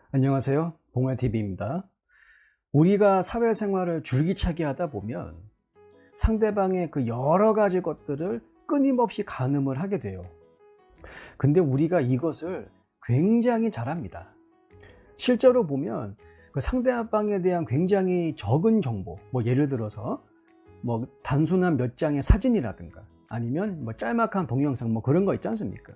안녕하세요. 봉화TV입니다. 우리가 사회생활을 줄기차게 하다 보면 상대방의 그 여러 가지 것들을 끊임없이 가늠을 하게 돼요. 근데 우리가 이것을 굉장히 잘합니다. 실제로 보면 그 상대방에 대한 굉장히 적은 정보, 예를 들어서 단순한 몇 장의 사진이라든가 아니면 짤막한 동영상 그런 거 있지 않습니까?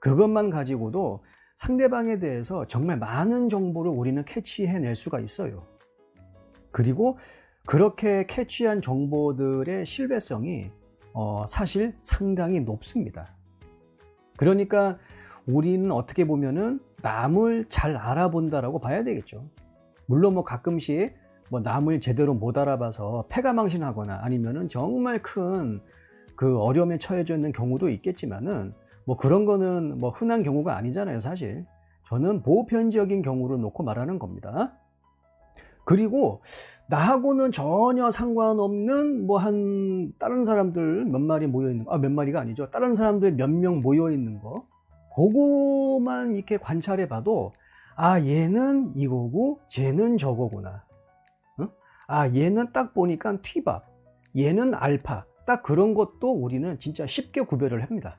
그것만 가지고도 상대방에 대해서 정말 많은 정보를 우리는 캐치해낼 수가 있어요. 그리고 그렇게 캐치한 정보들의 신뢰성이 사실 상당히 높습니다. 그러니까 우리는 어떻게 보면은 남을 잘 알아본다라고 봐야 되겠죠. 물론 가끔씩 남을 제대로 못 알아봐서 패가망신하거나 아니면은 정말 큰 그 어려움에 처해져 있는 경우도 있겠지만은 그런 거는 흔한 경우가 아니잖아요, 사실. 저는 보편적인 경우를 놓고 말하는 겁니다. 그리고 나하고는 전혀 상관없는 다른 사람들 몇 마리 모여 있는 거, 몇 마리가 아니죠. 다른 사람들 몇 명 모여 있는 거, 그거만 이렇게 관찰해 봐도 얘는 이거고 쟤는 저거구나. 얘는 딱 보니까 T밥, 얘는 알파. 딱 그런 것도 우리는 진짜 쉽게 구별을 합니다.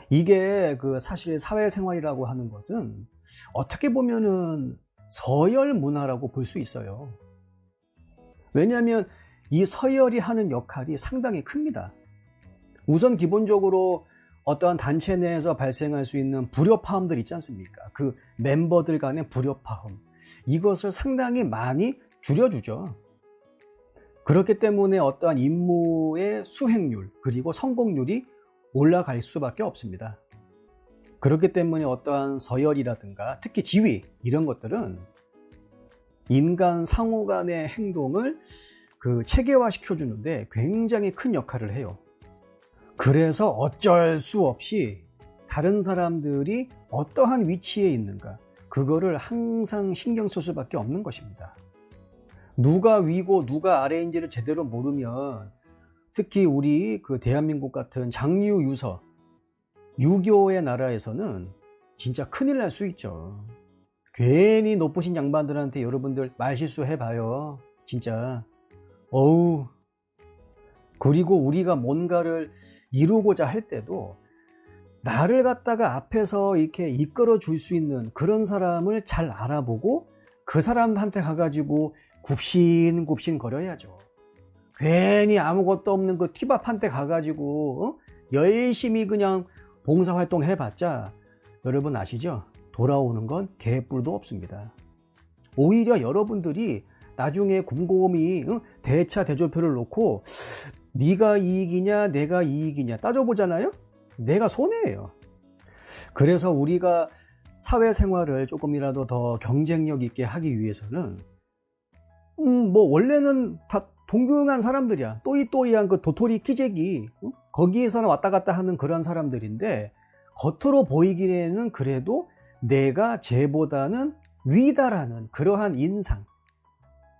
이게 사실 사회생활이라고 하는 것은 어떻게 보면은 서열 문화라고 볼 수 있어요. 왜냐하면 이 서열이 하는 역할이 상당히 큽니다. 우선 기본적으로 어떠한 단체 내에서 발생할 수 있는 불협화음들 있지 않습니까? 그 멤버들 간의 불협화음, 이것을 상당히 많이 줄여주죠. 그렇기 때문에 어떠한 임무의 수행률 그리고 성공률이 올라갈 수밖에 없습니다. 그렇기 때문에 어떠한 서열이라든가 특히 지위 이런 것들은 인간 상호 간의 행동을 체계화시켜 주는데 굉장히 큰 역할을 해요. 그래서 어쩔 수 없이 다른 사람들이 어떠한 위치에 있는가, 그거를 항상 신경 쓸 수밖에 없는 것입니다. 누가 위고 누가 아래인지를 제대로 모르면 특히 우리 대한민국 같은 장유유서, 유교의 나라에서는 진짜 큰일 날 수 있죠. 괜히 높으신 양반들한테 여러분들 말실수 해봐요. 진짜. 어우. 그리고 우리가 뭔가를 이루고자 할 때도 나를 갖다가 앞에서 이렇게 이끌어 줄 수 있는 그런 사람을 잘 알아보고 그 사람한테 가가지고 굽신굽신 거려야죠. 괜히 아무것도 없는 그 튀밥한테 가가지고 열심히 그냥 봉사활동 해봤자 여러분 아시죠? 돌아오는 건 개뿔도 없습니다. 오히려 여러분들이 나중에 곰곰이 대차 대조표를 놓고 네가 이익이냐 내가 이익이냐 따져보잖아요? 내가 손해예요. 그래서 우리가 사회생활을 조금이라도 더 경쟁력 있게 하기 위해서는 원래는 다 동등한 사람들이야. 또이또이한 그 도토리 키재기, 거기에서는 왔다 갔다 하는 그런 사람들인데 겉으로 보이기에는 그래도 내가 쟤보다는 위다라는 그러한 인상,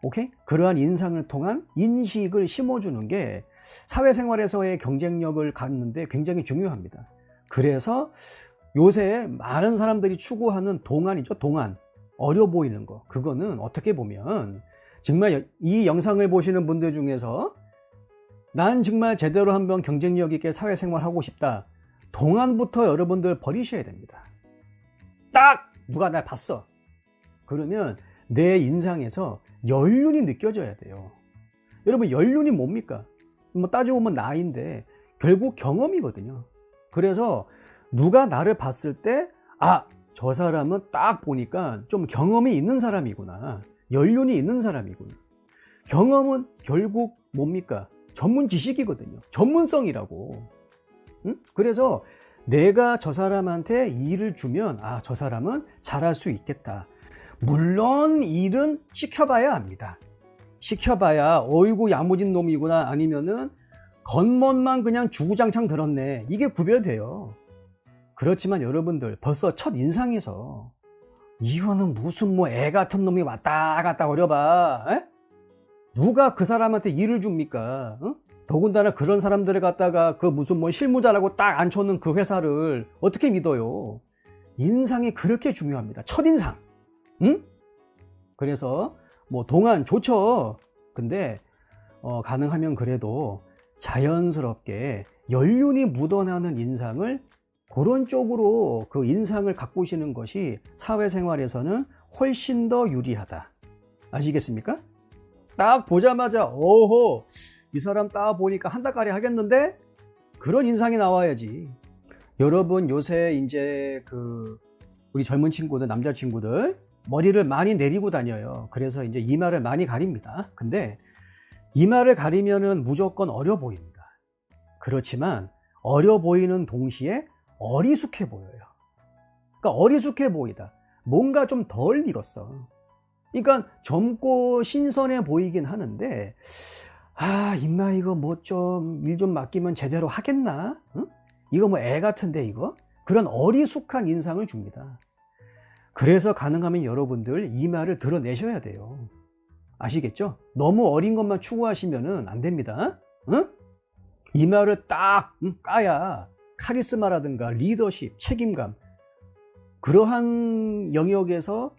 오케이? 그러한 인상을 통한 인식을 심어주는 게 사회생활에서의 경쟁력을 갖는데 굉장히 중요합니다. 그래서 요새 많은 사람들이 추구하는 동안이죠. 동안. 어려 보이는 거. 그거는 어떻게 보면 정말 이 영상을 보시는 분들 중에서 난 정말 제대로 한번 경쟁력 있게 사회생활 하고 싶다. 동안부터 여러분들 버리셔야 됩니다. 딱 누가 날 봤어. 그러면 내 인상에서 연륜이 느껴져야 돼요. 여러분 연륜이 뭡니까? 따지고 보면 나이인데 결국 경험이거든요. 그래서 누가 나를 봤을 때 저 사람은 딱 보니까 좀 경험이 있는 사람이구나. 연륜이 있는 사람이구나. 경험은 결국 뭡니까? 전문 지식이거든요. 전문성이라고. 그래서 내가 저 사람한테 일을 주면 저 사람은 잘할 수 있겠다. 물론 일은 시켜봐야 합니다. 시켜봐야 어이구 야무진 놈이구나 아니면은 겉멋만 그냥 주구장창 들었네. 이게 구별돼요. 그렇지만 여러분들 벌써 첫 인상에서 이거는 무슨 애 같은 놈이 왔다 갔다 어려봐. 에? 누가 그 사람한테 일을 줍니까? 더군다나 그런 사람들을 갖다가 무슨 실무자라고 딱 앉혀놓은 그 회사를 어떻게 믿어요? 인상이 그렇게 중요합니다. 첫인상. 응? 그래서 뭐 동안 좋죠. 근데 가능하면 그래도 자연스럽게 연륜이 묻어나는 인상을 그런 쪽으로 그 인상을 가꾸시는 것이 사회생활에서는 훨씬 더 유리하다. 아시겠습니까? 딱 보자마자 오호 이 사람 딱 보니까 한 달까리 하겠는데? 그런 인상이 나와야지. 여러분 요새 이제 우리 젊은 친구들, 남자 친구들 머리를 많이 내리고 다녀요. 그래서 이제 이마를 많이 가립니다. 근데 이마를 가리면은 무조건 어려 보입니다. 그렇지만 어려 보이는 동시에 어리숙해 보여요. 그러니까 어리숙해 보이다. 뭔가 좀 덜 익었어. 그러니까 젊고 신선해 보이긴 하는데 임마 이거 뭐 좀 일 좀 맡기면 제대로 하겠나? 응? 이거 뭐 애 같은데 이거? 그런 어리숙한 인상을 줍니다. 그래서 가능하면 여러분들 이마를 드러내셔야 돼요. 아시겠죠? 너무 어린 것만 추구하시면 안 됩니다. 응? 이마를 딱 까야 카리스마라든가 리더십, 책임감 그러한 영역에서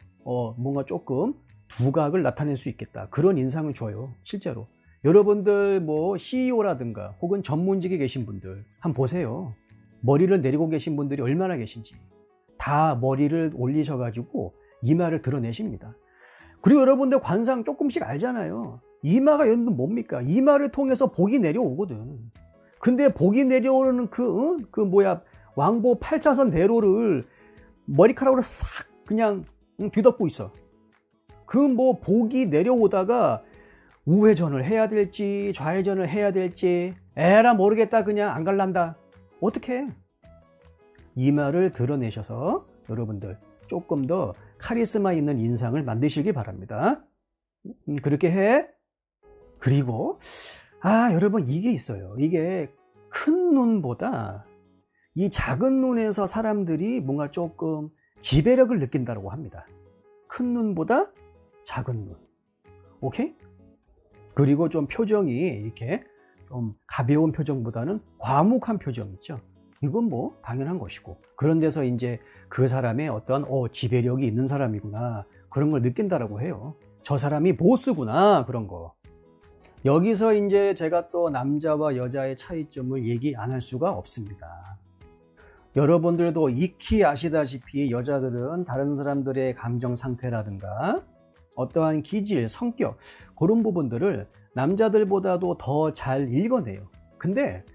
뭔가 조금 두각을 나타낼 수 있겠다. 그런 인상을 줘요. 실제로. 여러분들 뭐 CEO라든가 혹은 전문직에 계신 분들 한번 보세요. 머리를 내리고 계신 분들이 얼마나 계신지. 다 머리를 올리셔가지고 이마를 드러내십니다. 그리고 여러분들 관상 조금씩 알잖아요. 이마가 여러분들 뭡니까? 이마를 통해서 복이 내려오거든. 근데 복이 내려오는 왕복 8차선 대로를 머리카락으로 싹 그냥 뒤덮고 있어. 복이 내려오다가 우회전을 해야 될지 좌회전을 해야 될지 에라 모르겠다 그냥 안 갈란다. 어떻게? 이마를 드러내셔서 여러분들 조금 더 카리스마 있는 인상을 만드시기 바랍니다. 그렇게 해. 그리고 여러분 이게 있어요. 이게 큰 눈보다 이 작은 눈에서 사람들이 뭔가 조금 지배력을 느낀다고 합니다. 큰 눈보다 작은 눈. 오케이? 그리고 좀 표정이 이렇게 좀 가벼운 표정보다는 과묵한 표정 있죠. 이건 뭐 당연한 것이고. 그런 데서 이제 그 사람의 어떤 지배력이 있는 사람이구나. 그런 걸 느낀다라고 해요. 저 사람이 보스구나. 그런 거. 여기서 이제 제가 또 남자와 여자의 차이점을 얘기 안 할 수가 없습니다. 여러분들도 익히 아시다시피 여자들은 다른 사람들의 감정 상태라든가 어떠한 기질, 성격 그런 부분들을 남자들보다도 더 잘 읽어내요. 근데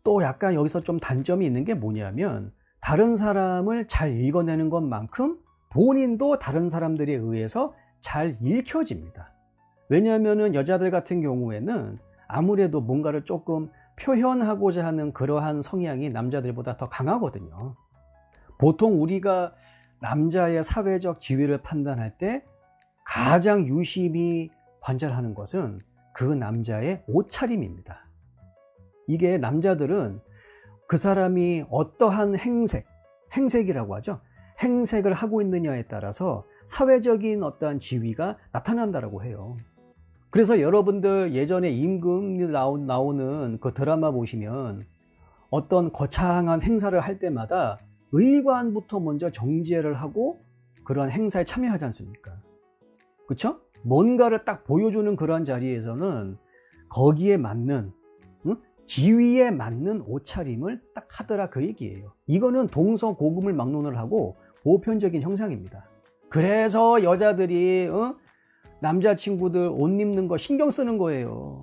또 약간 여기서 좀 단점이 있는 게 뭐냐면 다른 사람을 잘 읽어내는 것만큼 본인도 다른 사람들에 의해서 잘 읽혀집니다. 왜냐하면 여자들 같은 경우에는 아무래도 뭔가를 조금 표현하고자 하는 그러한 성향이 남자들보다 더 강하거든요. 보통 우리가 남자의 사회적 지위를 판단할 때 가장 유심히 관찰하는 것은 그 남자의 옷차림입니다. 이게 남자들은 그 사람이 어떠한 행색이라고 하죠. 행색을 하고 있느냐에 따라서 사회적인 어떠한 지위가 나타난다고 해요. 그래서 여러분들 예전에 임금이 나오는 그 드라마 보시면 어떤 거창한 행사를 할 때마다 의관부터 먼저 정지를 하고 그런 행사에 참여하지 않습니까? 그렇죠? 뭔가를 딱 보여주는 그런 자리에서는 거기에 맞는 지위에 맞는 옷차림을 딱 하더라 그 얘기예요. 이거는 동서고금을 막론을 하고 보편적인 형상입니다. 그래서 여자들이 남자친구들 옷 입는 거 신경 쓰는 거예요.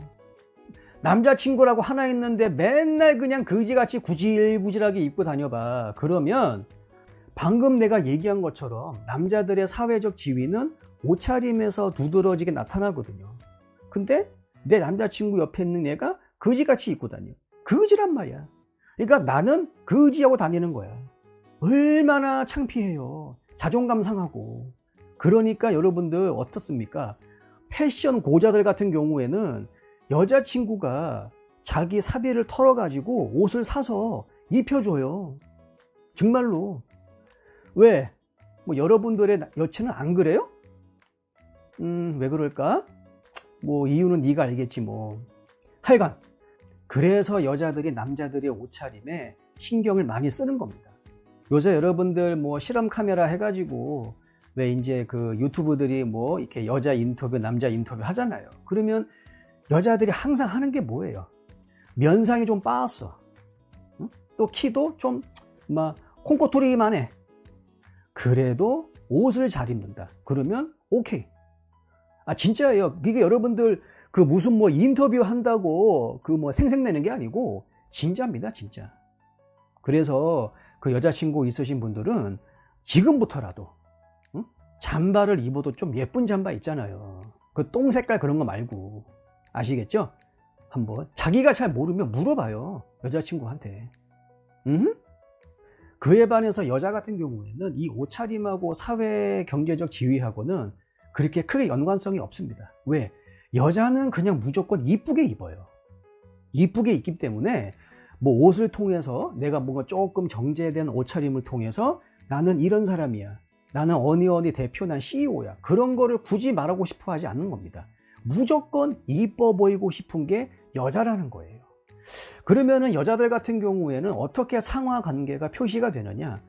남자친구라고 하나 있는데 맨날 그냥 그지같이 구질구질하게 입고 다녀봐. 그러면 방금 내가 얘기한 것처럼 남자들의 사회적 지위는 옷차림에서 두드러지게 나타나거든요. 근데 내 남자친구 옆에 있는 애가 그지같이 입고 다녀. 그지란 말이야. 그러니까 나는 그지하고 다니는 거야. 얼마나 창피해요. 자존감 상하고. 그러니까 여러분들 어떻습니까? 패션 고자들 같은 경우에는 여자친구가 자기 사비를 털어가지고 옷을 사서 입혀줘요. 정말로. 왜? 뭐 여러분들의 여친은 안 그래요? 왜 그럴까? 뭐 이유는 네가 알겠지 뭐. 하여간 그래서 여자들이 남자들의 옷차림에 신경을 많이 쓰는 겁니다. 요새 여러분들 뭐 실험 카메라 해가지고 왜 이제 그 유튜브들이 뭐 이렇게 여자 인터뷰, 남자 인터뷰 하잖아요. 그러면 여자들이 항상 하는 게 뭐예요? 면상이 좀 빠았어. 응? 또 키도 좀 막 콩고토리만 해. 그래도 옷을 잘 입는다. 그러면 오케이. 아 진짜예요. 이게 여러분들 그 무슨 뭐 인터뷰 한다고 그 뭐 생색내는 게 아니고 진짜입니다, 진짜. 그래서 그 여자친구 있으신 분들은 지금부터라도 응? 잠바를 입어도 좀 예쁜 잠바 있잖아요. 그 똥 색깔 그런 거 말고. 아시겠죠? 한번 자기가 잘 모르면 물어봐요, 여자친구한테. 응? 그에 반해서 여자 같은 경우에는 이 옷차림하고 사회 경제적 지위하고는 그렇게 크게 연관성이 없습니다. 왜? 여자는 그냥 무조건 이쁘게 입어요. 이쁘게 입기 때문에 뭐 옷을 통해서 내가 뭔가 조금 정제된 옷차림을 통해서 나는 이런 사람이야, 나는 어니 대표, 난 CEO야, 그런 거를 굳이 말하고 싶어 하지 않는 겁니다. 무조건 이뻐 보이고 싶은 게 여자라는 거예요. 그러면은 여자들 같은 경우에는 어떻게 상하 관계가 표시가 되느냐?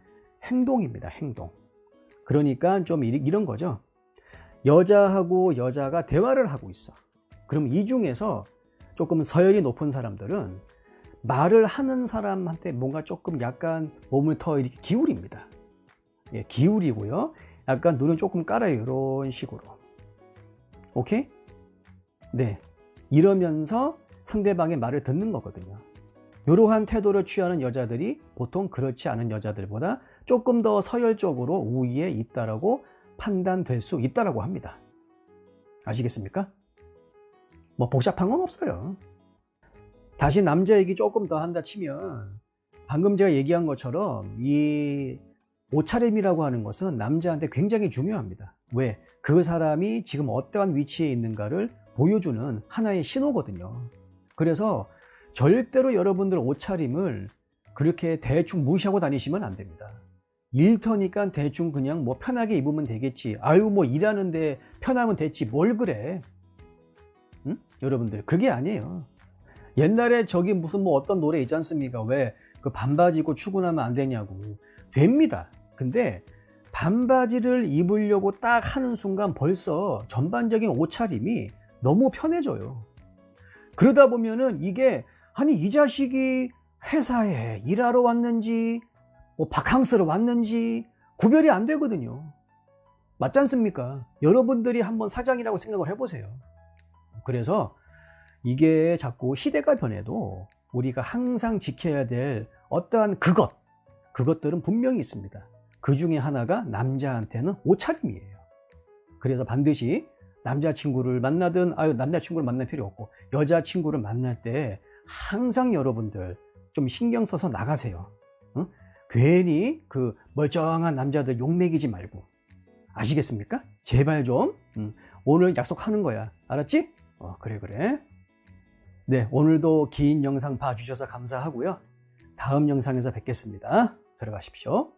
행동입니다, 행동. 그러니까 좀 이런 거죠. 여자하고 여자가 대화를 하고 있어. 그럼 이 중에서 조금 서열이 높은 사람들은 말을 하는 사람한테 뭔가 조금 약간 몸을 더 이렇게 기울입니다. 예, 기울이고요. 약간 눈은 조금 깔아요. 이런 식으로. 오케이? 네. 이러면서 상대방의 말을 듣는 거거든요. 이러한 태도를 취하는 여자들이 보통 그렇지 않은 여자들보다 조금 더 서열적으로 우위에 있다라고 판단될 수 있다라고 합니다. 아시겠습니까? 뭐 복잡한 건 없어요. 다시 남자 얘기 조금 더 한다 치면 방금 제가 얘기한 것처럼 이 옷차림이라고 하는 것은 남자한테 굉장히 중요합니다. 왜? 그 사람이 지금 어떠한 위치에 있는가를 보여주는 하나의 신호거든요. 그래서 절대로 여러분들 옷차림을 그렇게 대충 무시하고 다니시면 안 됩니다. 일터니까 대충 그냥 뭐 편하게 입으면 되겠지. 아유 뭐 일하는데 편하면 됐지. 뭘 그래? 응? 여러분들 그게 아니에요. 옛날에 저기 무슨 뭐 어떤 노래 있지 않습니까? 왜 그 반바지 입고 출근하면 안 되냐고. 됩니다. 근데 반바지를 입으려고 딱 하는 순간 벌써 전반적인 옷차림이 너무 편해져요. 그러다 보면은 이게 아니 이 자식이 회사에 일하러 왔는지 뭐 바캉스로 왔는지 구별이 안 되거든요. 맞지 않습니까? 여러분들이 한번 사장이라고 생각을 해보세요. 그래서 이게 자꾸 시대가 변해도 우리가 항상 지켜야 될 어떠한 그것들은 분명히 있습니다. 그 중에 하나가 남자한테는 옷차림이에요. 그래서 반드시 남자친구를 만나든 남자친구를 만날 필요 없고 여자친구를 만날 때 항상 여러분들 좀 신경 써서 나가세요. 응? 괜히 그 멀쩡한 남자들 욕먹이지 말고. 아시겠습니까? 제발 좀. 오늘 약속하는 거야. 알았지? 그래. 네, 오늘도 긴 영상 봐주셔서 감사하고요. 다음 영상에서 뵙겠습니다. 들어가십시오.